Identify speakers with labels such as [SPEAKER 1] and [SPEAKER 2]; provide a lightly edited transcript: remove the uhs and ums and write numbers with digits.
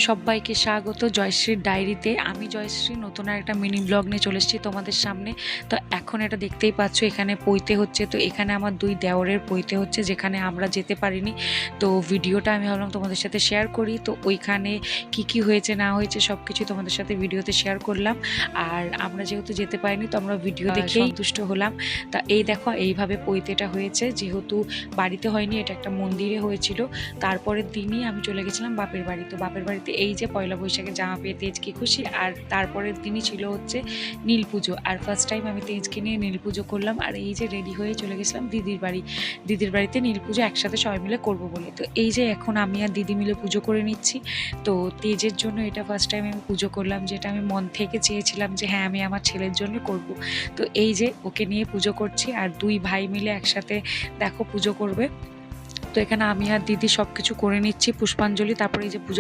[SPEAKER 1] সবাইকে স্বাগত জয়শ্রীর ডায়েরিতে। আমি জয়শ্রী নতুন আর একটা মিনি ব্লগ নিয়ে চলে এসেছি তোমাদের সামনে। তো এখন এটা দেখতেই পাচ্ছ, এখানে পৈতে হচ্ছে। তো এখানে আমার দুই দেওরের পৈতে হচ্ছে, যেখানে আমরা যেতে পারিনি। তো ভিডিওটা আমি ভাবলাম তোমাদের সাথে শেয়ার করি। তো ওইখানে কি কি হয়েছে না হয়েছে সব কিছু তোমাদের সাথে ভিডিওতে শেয়ার করলাম। আর আমরা যেহেতু যেতে পারিনি, তো আমরা ভিডিও দেখে সন্তুষ্ট হলাম। তা এই দেখো, এইভাবে পৈতেটা হয়েছে। যেহেতু বাড়িতে হয়নি, এটা একটা মন্দিরে হয়েছিল। তারপরের দিনই আমি চলে গেছিলাম বাপের বাড়ি। তো বাপের বাড়িতে এই যে পয়লা বৈশাখে জামা পেয়ে তেজকে খুশি। আর তারপরের দিনই ছিল হচ্ছে নীল পুজো। আর ফার্স্ট টাইম আমি তেজকে নিয়ে নীল পুজো করলাম। আর এই যে রেডি হয়ে চলে গেছিলাম দিদির বাড়ি। দিদির বাড়িতে নীল পুজো একসাথে সবাই মিলে করবো বলে। তো এই যে এখন আমি আর দিদি মিলে পুজো করে নিচ্ছি। তো তেজের জন্য এটা ফার্স্ট টাইম আমি পুজো করলাম, যেটা আমি মন থেকে চেয়েছিলাম যে হ্যাঁ, আমি আমার ছেলের জন্য করব। তো এই যে ওকে নিয়ে পুজো করছি, আর দুই ভাই মিলে একসাথে দেখো পুজো করবে। তো এখানে আমি আর দিদি সব কিছু করে নিচ্ছি, পুষ্পাঞ্জলি। তারপরে এই যে পুজো